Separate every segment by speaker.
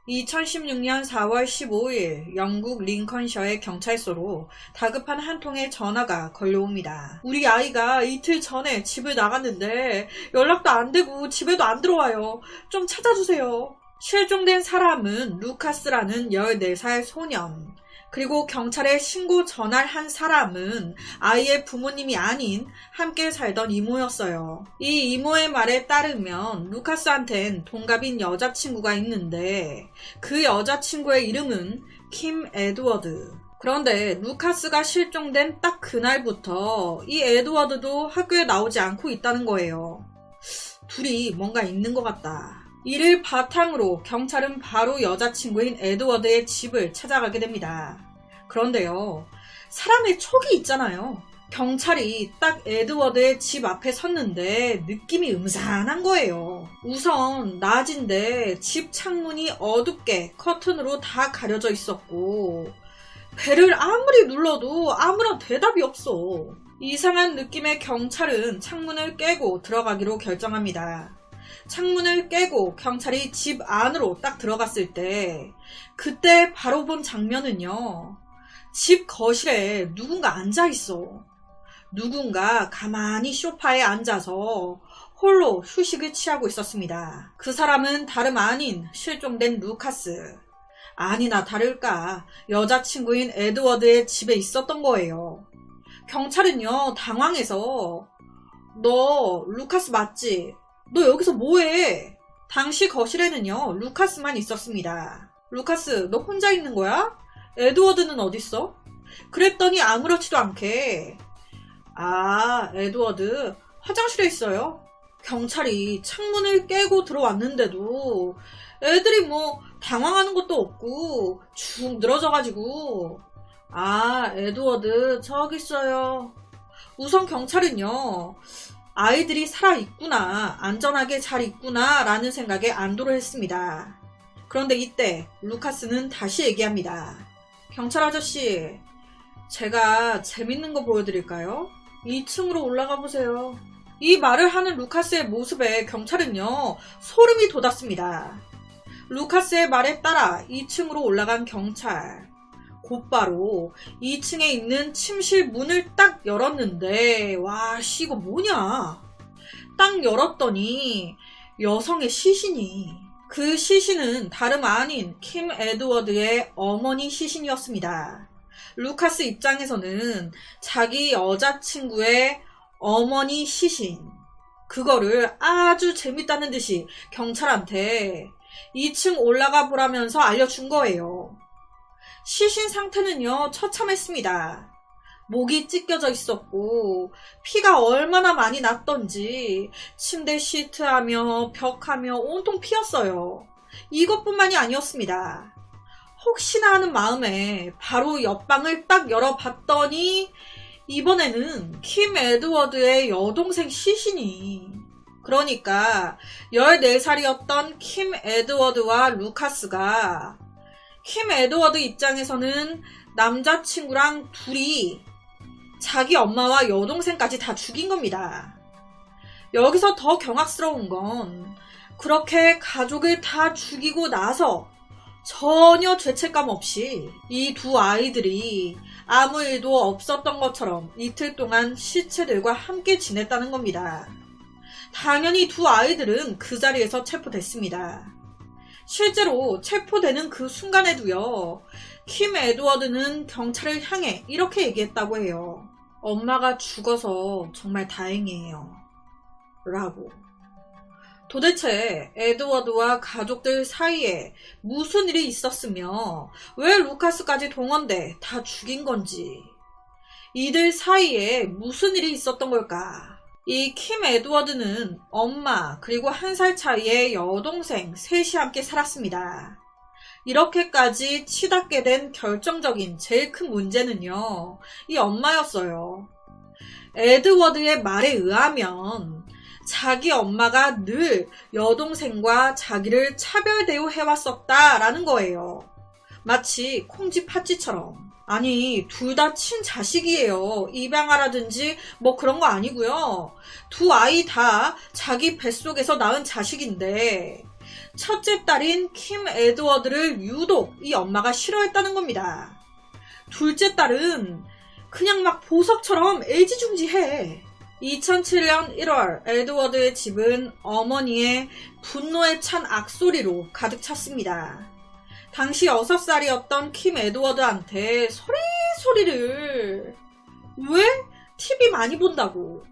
Speaker 1: 2016년 4월 15일 영국 링컨셔의 경찰서로 다급한 한 통의 전화가 걸려옵니다. 우리 아이가 이틀 전에 집을 나갔는데 연락도 안 되고 집에도 안 들어와요. 좀 찾아주세요. 실종된 사람은 루카스라는 14살 소년, 그리고 경찰에 신고 전화한 사람은 아이의 부모님이 아닌 함께 살던 이모였어요. 이 이모의 말에 따르면 루카스한텐 동갑인 여자친구가 있는데 그 여자친구의 이름은 킴 에드워드. 그런데 루카스가 실종된 딱 그날부터 이 에드워드도 학교에 나오지 않고 있다는 거예요. 둘이 뭔가 있는 것 같다. 이를 바탕으로 경찰은 바로 여자친구인 에드워드의 집을 찾아가게 됩니다. 그런데요, 사람의 촉이 있잖아요. 경찰이 딱 에드워드의 집 앞에 섰는데 느낌이 음산한 거예요. 우선 낮인데 집 창문이 어둡게 커튼으로 다 가려져 있었고 벨을 아무리 눌러도 아무런 대답이 없어. 이상한 느낌의 경찰은 창문을 깨고 들어가기로 결정합니다. 창문을 깨고 경찰이 집 안으로 딱 들어갔을 때 그때 바로 본 장면은요, 집 거실에 누군가 앉아있어. 누군가 가만히 소파에 앉아서 홀로 휴식을 취하고 있었습니다. 그 사람은 다름 아닌 실종된 루카스. 아니나 다를까 여자친구인 에드워드의 집에 있었던 거예요. 경찰은요, 당황해서 너 루카스 맞지? 너 여기서 뭐해? 당시 거실에는요, 루카스만 있었습니다. 루카스, 너 혼자 있는 거야? 에드워드는 어딨어? 그랬더니 아무렇지도 않게, 아, 에드워드 화장실에 있어요. 경찰이 창문을 깨고 들어왔는데도 애들이 뭐 당황하는 것도 없고 쭉 늘어져가지고, 아, 에드워드 저기 있어요. 우선 경찰은요, 아이들이 살아있구나, 안전하게 잘 있구나 라는 생각에 안도를 했습니다. 그런데 이때 루카스는 다시 얘기합니다. 경찰 아저씨, 제가 재밌는 거 보여드릴까요? 2층으로 올라가 보세요. 이 말을 하는 루카스의 모습에 경찰은요, 소름이 돋았습니다. 루카스의 말에 따라 2층으로 올라간 경찰. 곧바로 2층에 있는 침실 문을 딱 열었는데, 와, 씨, 이거 뭐냐? 딱 열었더니 여성의 시신이, 그 시신은 다름 아닌 킴 에드워드의 어머니 시신이었습니다. 루카스 입장에서는 자기 여자친구의 어머니 시신, 그거를 아주 재밌다는 듯이 경찰한테 2층 올라가 보라면서 알려준 거예요. 시신 상태는요, 처참했습니다. 목이 찢겨져 있었고 피가 얼마나 많이 났던지 침대 시트하며 벽하며 온통 피었어요. 이것뿐만이 아니었습니다. 혹시나 하는 마음에 바로 옆방을 딱 열어봤더니 이번에는 킴 에드워드의 여동생 시신이, 그러니까 14살이었던 킴 에드워드와 루카스가, 킴 에드워드 입장에서는 남자친구랑 둘이 자기 엄마와 여동생까지 다 죽인 겁니다. 여기서 더 경악스러운 건 그렇게 가족을 다 죽이고 나서 전혀 죄책감 없이 이 두 아이들이 아무 일도 없었던 것처럼 이틀 동안 시체들과 함께 지냈다는 겁니다. 당연히 두 아이들은 그 자리에서 체포됐습니다. 실제로 체포되는 그 순간에도요, 킴 에드워드는 경찰을 향해 이렇게 얘기했다고 해요. 엄마가 죽어서 정말 다행이에요. 라고. 도대체 에드워드와 가족들 사이에 무슨 일이 있었으며 왜 루카스까지 동원돼 다 죽인 건지, 이들 사이에 무슨 일이 있었던 걸까? 이 킴 에드워드는 엄마 그리고 1살 차이의 여동생 셋이 함께 살았습니다. 이렇게까지 치닫게 된 결정적인 제일 큰 문제는요, 이 엄마였어요. 에드워드의 말에 의하면 자기 엄마가 늘 여동생과 자기를 차별 대우해왔었다라는 거예요. 마치 콩쥐 팥쥐처럼. 아니, 둘 다 친자식이에요. 입양아라든지 뭐 그런 거 아니고요. 두 아이 다 자기 뱃속에서 낳은 자식인데 첫째 딸인 킴 에드워드를 유독 이 엄마가 싫어했다는 겁니다. 둘째 딸은 그냥 막 보석처럼 애지중지해. 2007년 1월 에드워드의 집은 어머니의 분노에 찬 악소리로 가득 찼습니다. 당시 6살이었던 킴 에드워드한테 소리를 왜? TV 많이 본다고.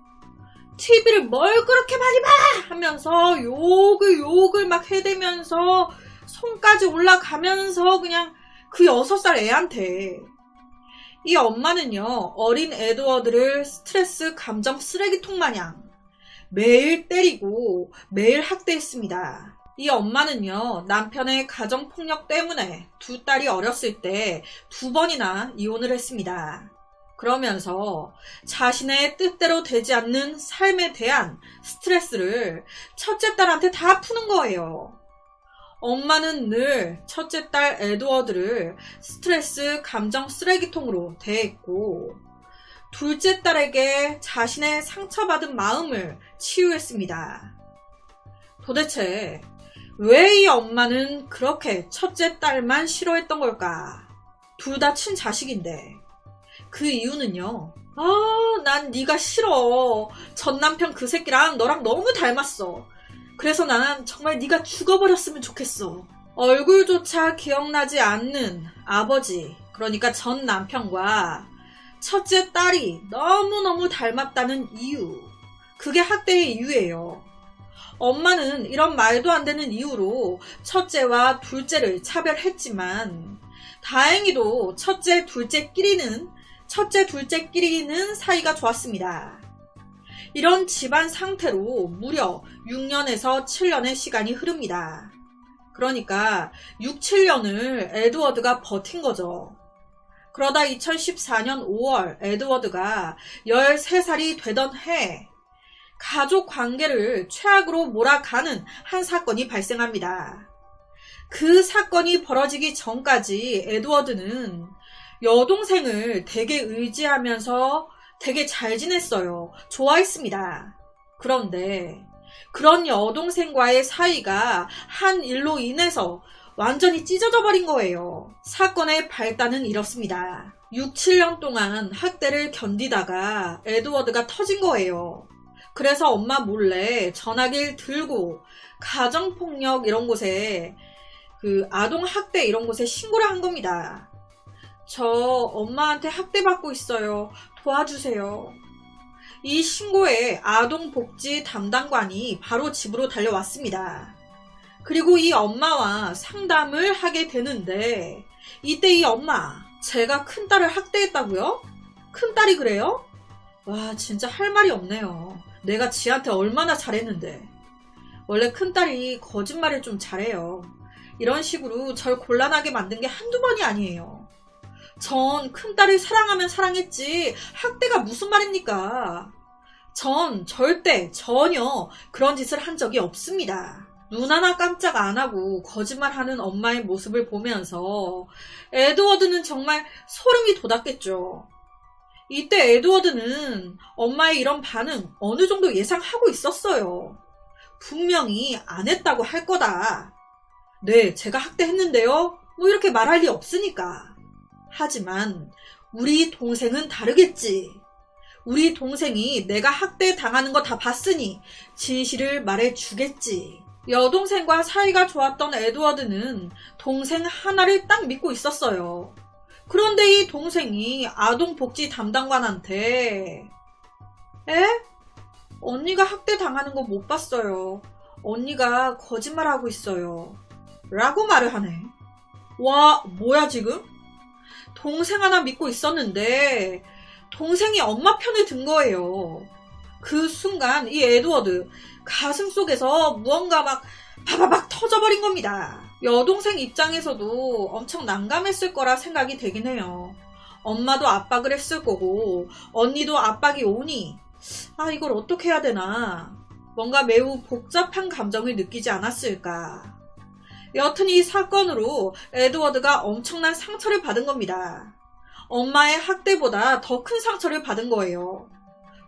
Speaker 1: TV를 뭘 그렇게 많이 봐! 하면서 욕을 막 해대면서 손까지 올라가면서 그냥 그 6살 애한테. 이 엄마는요, 어린 에드워드를 스트레스 감정 쓰레기통 마냥 매일 때리고 매일 학대했습니다. 이 엄마는요, 남편의 가정폭력 때문에 두 딸이 어렸을 때 2번이나 이혼을 했습니다. 그러면서 자신의 뜻대로 되지 않는 삶에 대한 스트레스를 첫째 딸한테 다 푸는 거예요. 엄마는 늘 첫째 딸 에드워드를 스트레스 감정 쓰레기통으로 대했고, 둘째 딸에게 자신의 상처받은 마음을 치유했습니다. 도대체 왜 이 엄마는 그렇게 첫째 딸만 싫어했던 걸까? 둘 다 친자식인데. 그 이유는요. 난 네가 싫어. 전 남편 그 새끼랑 너랑 너무 닮았어. 그래서 나는 정말 네가 죽어버렸으면 좋겠어. 얼굴조차 기억나지 않는 아버지, 그러니까 전 남편과 첫째 딸이 너무너무 닮았다는 이유. 그게 학대의 이유예요. 엄마는 이런 말도 안 되는 이유로 첫째와 둘째를 차별했지만 다행히도 첫째, 둘째끼리는 사이가 좋았습니다. 이런 집안 상태로 무려 6년에서 7년의 시간이 흐릅니다. 그러니까 6, 7년을 에드워드가 버틴 거죠. 그러다 2014년 5월 에드워드가 13살이 되던 해 가족 관계를 최악으로 몰아가는 한 사건이 발생합니다. 그 사건이 벌어지기 전까지 에드워드는 여동생을 되게 의지하면서 되게 잘 지냈어요. 좋아했습니다. 그런데 그런 여동생과의 사이가 한 일로 인해서 완전히 찢어져 버린 거예요. 사건의 발단은 이렇습니다. 6, 7년 동안 학대를 견디다가 에드워드가 터진 거예요. 그래서 엄마 몰래 전화기를 들고 가정폭력 이런 곳에 아동학대 이런 곳에 신고를 한 겁니다. 저 엄마한테 학대받고 있어요. 도와주세요. 이 신고에 아동복지 담당관이 바로 집으로 달려왔습니다. 그리고 이 엄마와 상담을 하게 되는데 이때 이 엄마, 제가 큰딸을 학대했다고요? 큰딸이 그래요? 와, 진짜 할 말이 없네요. 내가 지한테 얼마나 잘했는데. 원래 큰딸이 거짓말을 좀 잘해요. 이런 식으로 절 곤란하게 만든 게 한두 번이 아니에요. 전 큰딸을 사랑하면 사랑했지 학대가 무슨 말입니까? 전 절대 전혀 그런 짓을 한 적이 없습니다. 눈 하나 깜짝 안 하고 거짓말하는 엄마의 모습을 보면서 에드워드는 정말 소름이 돋았겠죠. 이때 에드워드는 엄마의 이런 반응 어느 정도 예상하고 있었어요. 분명히 안 했다고 할 거다. 네, 제가 학대했는데요. 뭐 이렇게 말할 리 없으니까. 하지만 우리 동생은 다르겠지. 우리 동생이 내가 학대 당하는 거 다 봤으니 진실을 말해주겠지. 여동생과 사이가 좋았던 에드워드는 동생 하나를 딱 믿고 있었어요. 그런데 이 동생이 아동복지 담당관한테 언니가 학대 당하는 거 못 봤어요. 언니가 거짓말하고 있어요. 라고 말을 하네. 와, 뭐야 지금? 동생 하나 믿고 있었는데 동생이 엄마 편을 든 거예요. 그 순간 이 에드워드 가슴 속에서 무언가 막 바바박 터져버린 겁니다. 여동생 입장에서도 엄청 난감했을 거라 생각이 되긴 해요. 엄마도 압박을 했을 거고 언니도 압박이 오니 이걸 어떻게 해야 되나, 뭔가 매우 복잡한 감정을 느끼지 않았을까. 여튼 이 사건으로 에드워드가 엄청난 상처를 받은 겁니다. 엄마의 학대보다 더 큰 상처를 받은 거예요.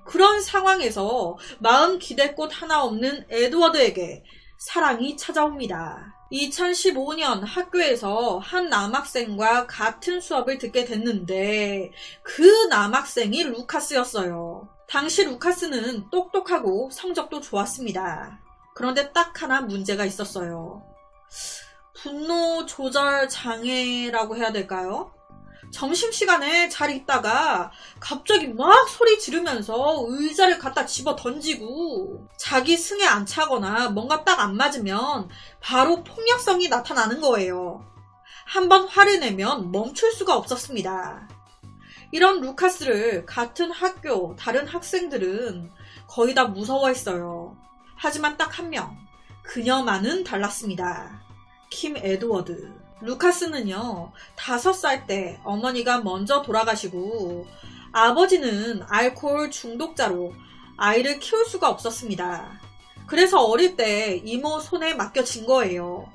Speaker 1: 그런 상황에서 마음 기댈 곳 하나 없는 에드워드에게 사랑이 찾아옵니다. 2015년 학교에서 한 남학생과 같은 수업을 듣게 됐는데 그 남학생이 루카스였어요. 당시 루카스는 똑똑하고 성적도 좋았습니다. 그런데 딱 하나 문제가 있었어요. 분노 조절 장애라고 해야 될까요? 점심시간에 잘 있다가 갑자기 막 소리 지르면서 의자를 갖다 집어 던지고 자기 승에 안 차거나 뭔가 딱 안 맞으면 바로 폭력성이 나타나는 거예요. 한번 화를 내면 멈출 수가 없었습니다. 이런 루카스를 같은 학교 다른 학생들은 거의 다 무서워했어요. 하지만 딱 한 명, 그녀만은 달랐습니다. 킴 에드워드. 루카스는요, 5살 때 어머니가 먼저 돌아가시고 아버지는 알코올 중독자로 아이를 키울 수가 없었습니다. 그래서 어릴 때 이모 손에 맡겨진 거예요.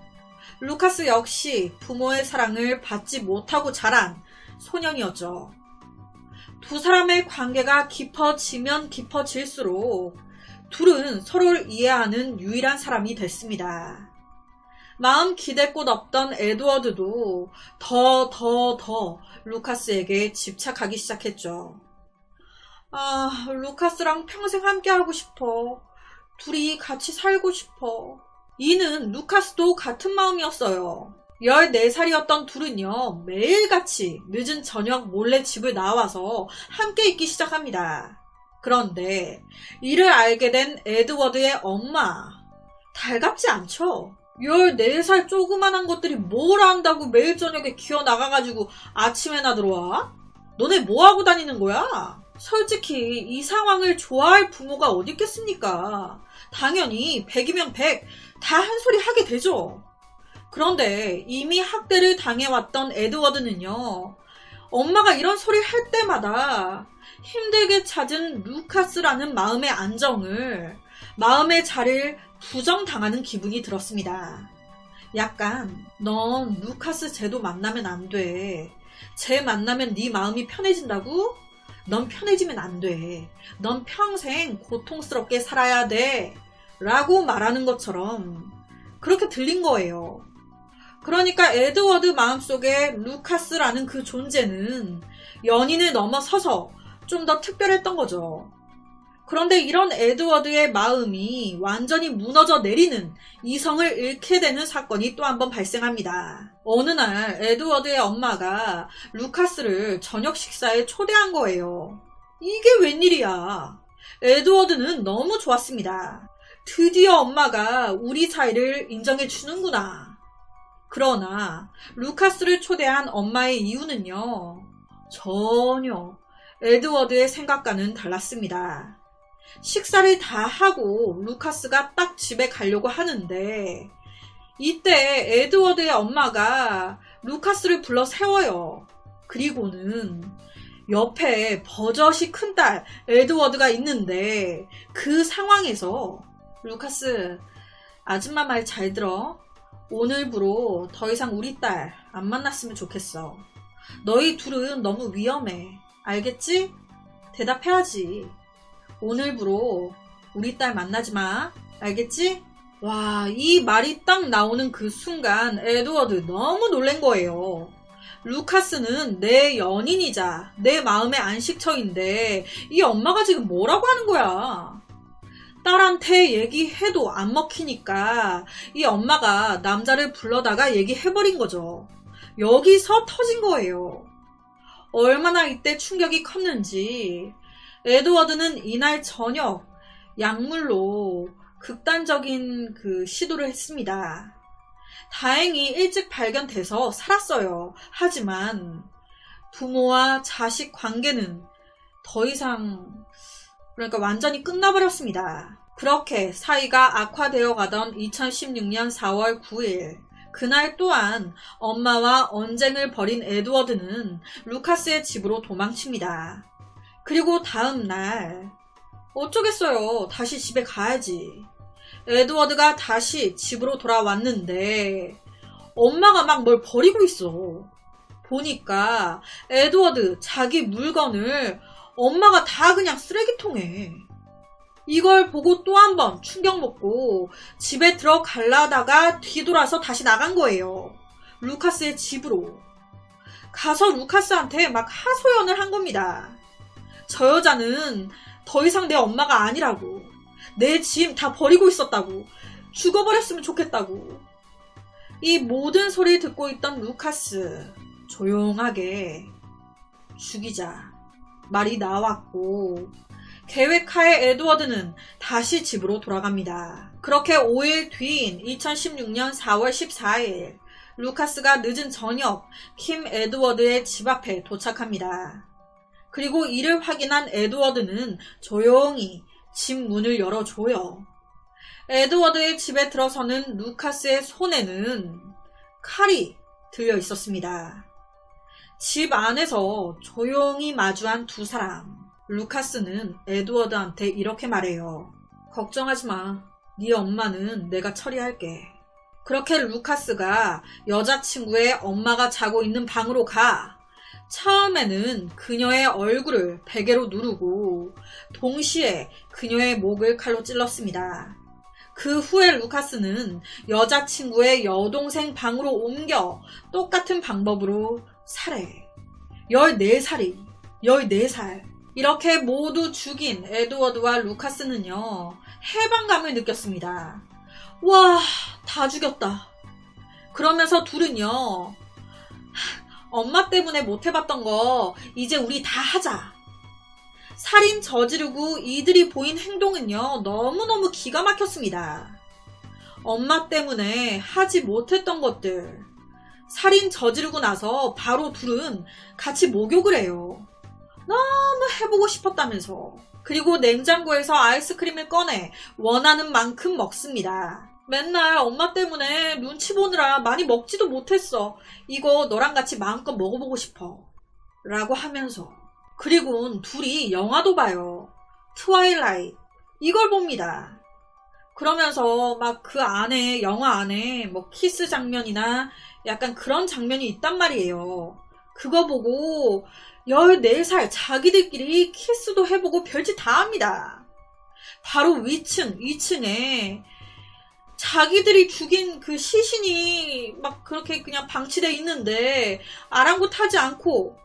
Speaker 1: 루카스 역시 부모의 사랑을 받지 못하고 자란 소년이었죠. 두 사람의 관계가 깊어지면 깊어질수록 둘은 서로를 이해하는 유일한 사람이 됐습니다. 마음 기댈 곳 없던 에드워드도 더 루카스에게 집착하기 시작했죠. 루카스랑 평생 함께하고 싶어. 둘이 같이 살고 싶어. 이는 루카스도 같은 마음이었어요. 14살이었던 둘은요, 매일같이 늦은 저녁 몰래 집을 나와서 함께 있기 시작합니다. 그런데 이를 알게 된 에드워드의 엄마, 달갑지 않죠? 14살 조그만한 것들이 뭘 안다고 매일 저녁에 기어 나가가지고 아침에나 들어와? 너네 뭐하고 다니는 거야? 솔직히 이 상황을 좋아할 부모가 어디 있겠습니까? 당연히 100이면 100, 다 한 소리 하게 되죠. 그런데 이미 학대를 당해왔던 에드워드는요, 엄마가 이런 소리 할 때마다 힘들게 찾은 루카스라는 마음의 안정을, 마음의 자리를 부정당하는 기분이 들었습니다. 약간 넌 루카스 쟤도 만나면 안 돼. 쟤 만나면 네 마음이 편해진다고? 넌 편해지면 안 돼. 넌 평생 고통스럽게 살아야 돼. 라고 말하는 것처럼 그렇게 들린 거예요. 그러니까 에드워드 마음속에 루카스라는 그 존재는 연인을 넘어서서 좀 더 특별했던 거죠. 그런데 이런 에드워드의 마음이 완전히 무너져 내리는, 이성을 잃게 되는 사건이 또 한 번 발생합니다. 어느 날 에드워드의 엄마가 루카스를 저녁 식사에 초대한 거예요. 이게 웬일이야. 에드워드는 너무 좋았습니다. 드디어 엄마가 우리 사이를 인정해 주는구나. 그러나 루카스를 초대한 엄마의 이유는요, 전혀 에드워드의 생각과는 달랐습니다. 식사를 다 하고 루카스가 딱 집에 가려고 하는데 이때 에드워드의 엄마가 루카스를 불러 세워요. 그리고는 옆에 버젓이 큰딸 에드워드가 있는데 그 상황에서 루카스, 아줌마 말 잘 들어. 오늘부로 더 이상 우리 딸 안 만났으면 좋겠어. 너희 둘은 너무 위험해. 알겠지? 대답해야지. 오늘부로 우리 딸 만나지 마. 알겠지? 와, 이 말이 딱 나오는 그 순간 에드워드 너무 놀란 거예요. 루카스는 내 연인이자 내 마음의 안식처인데 이 엄마가 지금 뭐라고 하는 거야? 딸한테 얘기해도 안 먹히니까 이 엄마가 남자를 불러다가 얘기해버린 거죠. 여기서 터진 거예요. 얼마나 이때 충격이 컸는지 에드워드는 이날 저녁 약물로 극단적인 그 시도를 했습니다. 다행히 일찍 발견돼서 살았어요. 하지만 부모와 자식 관계는 더 이상, 그러니까 완전히 끝나버렸습니다. 그렇게 사이가 악화되어 가던 2016년 4월 9일, 그날 또한 엄마와 언쟁을 벌인 에드워드는 루카스의 집으로 도망칩니다. 그리고 다음 날, 어쩌겠어요. 다시 집에 가야지. 에드워드가 다시 집으로 돌아왔는데 엄마가 막 뭘 버리고 있어. 보니까 에드워드 자기 물건을 엄마가 다 그냥 쓰레기통에. 이걸 보고 또 한 번 충격 먹고 집에 들어가려다가 뒤돌아서 다시 나간 거예요. 루카스의 집으로. 가서 루카스한테 막 하소연을 한 겁니다. 저 여자는 더 이상 내 엄마가 아니라고. 내 짐 다 버리고 있었다고. 죽어버렸으면 좋겠다고. 이 모든 소리를 듣고 있던 루카스. 조용하게 죽이자 말이 나왔고 계획하에 에드워드는 다시 집으로 돌아갑니다. 그렇게 5일 뒤인 2016년 4월 14일 루카스가 늦은 저녁 킴 에드워드의 집 앞에 도착합니다. 그리고 이를 확인한 에드워드는 조용히 집 문을 열어줘요. 에드워드의 집에 들어서는 루카스의 손에는 칼이 들려 있었습니다. 집 안에서 조용히 마주한 두 사람. 루카스는 에드워드한테 이렇게 말해요. 걱정하지 마. 네 엄마는 내가 처리할게. 그렇게 루카스가 여자친구의 엄마가 자고 있는 방으로 가. 처음에는 그녀의 얼굴을 베개로 누르고 동시에 그녀의 목을 칼로 찔렀습니다. 그 후에 루카스는 여자친구의 여동생 방으로 옮겨 똑같은 방법으로 살해. 14살. 이렇게 모두 죽인 에드워드와 루카스는요, 해방감을 느꼈습니다. 와, 다 죽였다. 그러면서 둘은요, 엄마 때문에 못 해봤던 거 이제 우리 다 하자. 살인 저지르고 이들이 보인 행동은요, 너무너무 기가 막혔습니다. 엄마 때문에 하지 못했던 것들. 살인 저지르고 나서 바로 둘은 같이 목욕을 해요. 너무 해보고 싶었다면서. 그리고 냉장고에서 아이스크림을 꺼내 원하는 만큼 먹습니다. 맨날 엄마 때문에 눈치 보느라 많이 먹지도 못했어. 이거 너랑 같이 마음껏 먹어보고 싶어. 라고 하면서. 그리고는 둘이 영화도 봐요. 트와일라이트. 이걸 봅니다. 그러면서 막 그 안에, 영화 안에 뭐 키스 장면이나 약간 그런 장면이 있단 말이에요. 그거 보고 14살 자기들끼리 키스도 해보고 별짓 다 합니다. 바로 위층, 2층에 자기들이 죽인 그 시신이 막 그렇게 그냥 방치돼 있는데 아랑곳하지 않고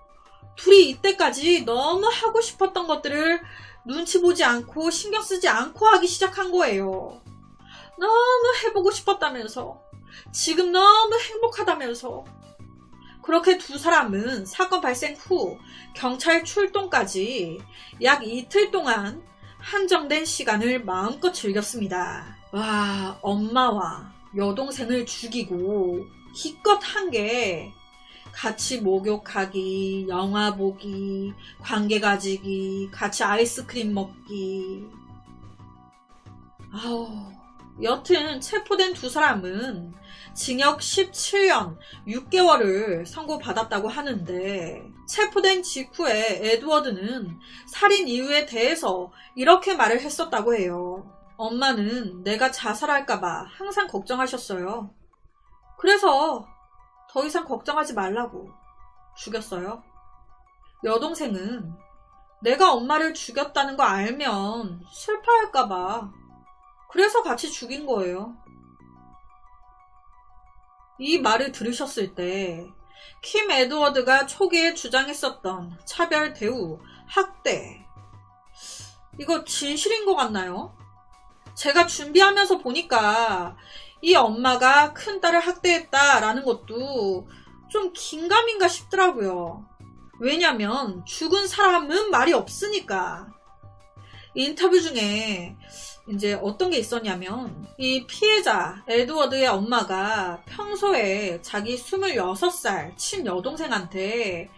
Speaker 1: 둘이 이때까지 너무 하고 싶었던 것들을 눈치 보지 않고 신경 쓰지 않고 하기 시작한 거예요. 너무 해보고 싶었다면서. 지금 너무 행복하다면서. 그렇게 두 사람은 사건 발생 후 경찰 출동까지 약 이틀 동안 한정된 시간을 마음껏 즐겼습니다. 와, 엄마와 여동생을 죽이고 기껏 한 게 같이 목욕하기, 영화 보기, 관계 가지기, 같이 아이스크림 먹기. 여튼 체포된 두 사람은 징역 17년 6개월을 선고받았다고 하는데 체포된 직후에 에드워드는 살인 이유에 대해서 이렇게 말을 했었다고 해요. 엄마는 내가 자살할까봐 항상 걱정하셨어요. 그래서 더 이상 걱정하지 말라고 죽였어요. 여동생은 내가 엄마를 죽였다는 거 알면 슬퍼할까봐 그래서 같이 죽인 거예요. 이 말을 들으셨을 때 킴 에드워드가 초기에 주장했었던 차별 대우, 학대, 이거 진실인 것 같나요? 제가 준비하면서 보니까 이 엄마가 큰딸을 학대했다라는 것도 좀 긴가민가 싶더라고요. 왜냐면 죽은 사람은 말이 없으니까. 인터뷰 중에 이제 어떤 게 있었냐면 이 피해자 에드워드의 엄마가 평소에 자기 26살 친여동생한테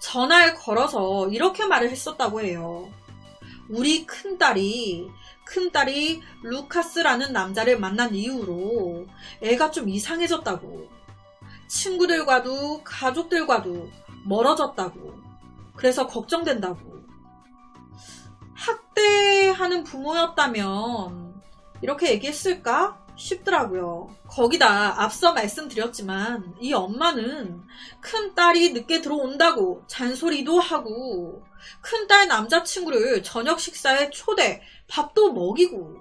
Speaker 1: 전화를 걸어서 이렇게 말을 했었다고 해요. 우리 큰딸이 루카스라는 남자를 만난 이후로 애가 좀 이상해졌다고. 친구들과도 가족들과도 멀어졌다고. 그래서 걱정된다고. 학대하는 부모였다면 이렇게 얘기했을까 싶더라고요. 거기다 앞서 말씀드렸지만 이 엄마는 큰딸이 늦게 들어온다고 잔소리도 하고 큰딸 남자친구를 저녁 식사에 초대, 밥도 먹이고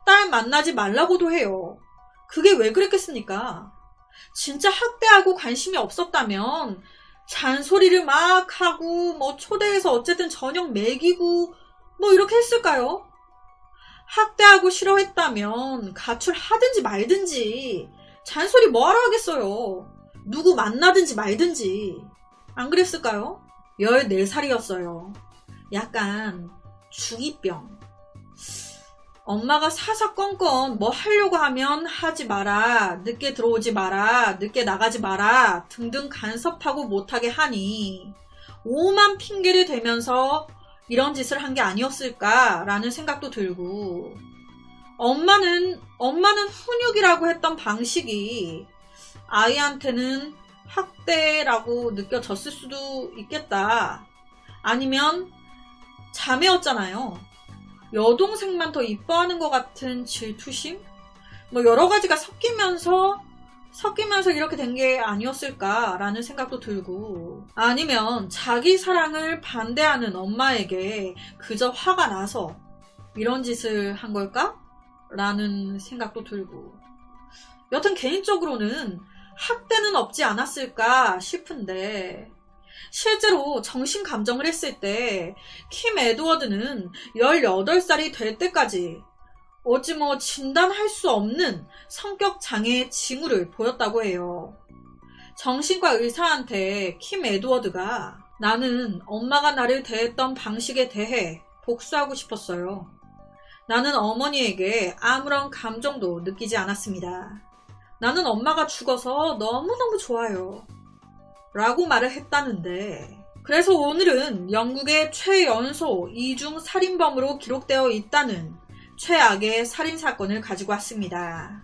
Speaker 1: 딸 만나지 말라고도 해요. 그게 왜 그랬겠습니까? 진짜 학대하고 관심이 없었다면 잔소리를 막 하고 초대해서 어쨌든 저녁 먹이고 이렇게 했을까요? 학대하고 싫어했다면 가출하든지 말든지 잔소리 뭐하러 하겠어요. 누구 만나든지 말든지. 안 그랬을까요? 14살이었어요. 약간 중2병. 엄마가 사사건건 하려고 하면 하지 마라, 늦게 들어오지 마라, 늦게 나가지 마라 등등 간섭하고 못하게 하니 오만 핑계를 대면서 이런 짓을 한 게 아니었을까라는 생각도 들고, 엄마는 훈육이라고 했던 방식이 아이한테는 학대라고 느껴졌을 수도 있겠다. 아니면 자매였잖아요. 여동생만 더 이뻐하는 것 같은 질투심? 여러 가지가 섞이면서 이렇게 된 게 아니었을까라는 생각도 들고, 아니면 자기 사랑을 반대하는 엄마에게 그저 화가 나서 이런 짓을 한 걸까? 라는 생각도 들고, 여튼 개인적으로는 학대는 없지 않았을까 싶은데, 실제로 정신 감정을 했을 때 킴 에드워드는 18살이 될 때까지 어찌 진단할 수 없는 성격 장애의 징후를 보였다고 해요. 정신과 의사한테 킴 에드워드가 나는 엄마가 나를 대했던 방식에 대해 복수하고 싶었어요. 나는 어머니에게 아무런 감정도 느끼지 않았습니다. 나는 엄마가 죽어서 너무너무 좋아요. 라고 말을 했다는데, 그래서 오늘은 영국의 최연소 이중 살인범으로 기록되어 있다는 최악의 살인사건을 가지고 왔습니다.